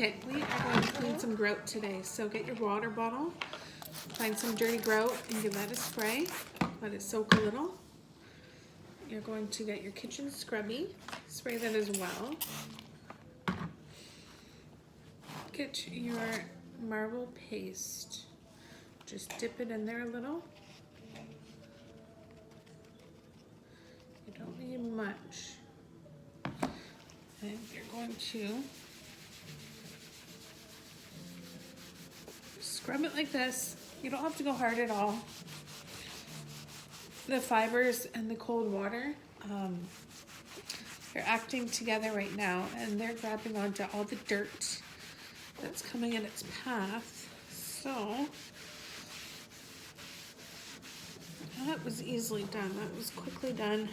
Okay, we are going to clean some grout today. So get your water bottle, find some dirty grout and give that a spray. Let it soak a little. You're going to get your kitchen scrubby, spray that as well. Get your marble paste. Just dip it in there a little. You don't need much. And you're going to scrub it like this. You don't have to go hard at all. The fibers and the cold water, they're acting together right now and they're grabbing onto all the dirt that's coming in its path. So that was easily done. That was quickly done.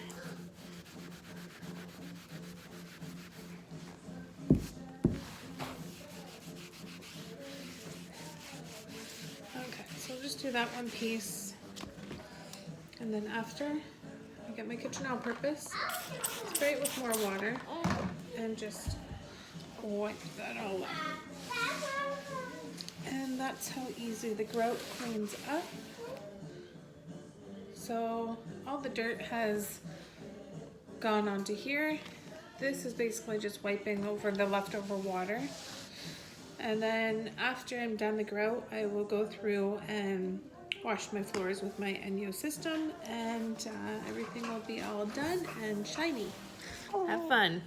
Okay, so I'll just do that one piece. And then after, I get my kitchen all-purpose, spray it with more water, and just wipe that all up. And that's how easy the grout cleans up. So all the dirt has gone onto here. This is basically just wiping over the leftover water. And then after I'm done the grout, I will go through and wash my floors with my Enjo system, and everything will be all done and shiny. Have fun.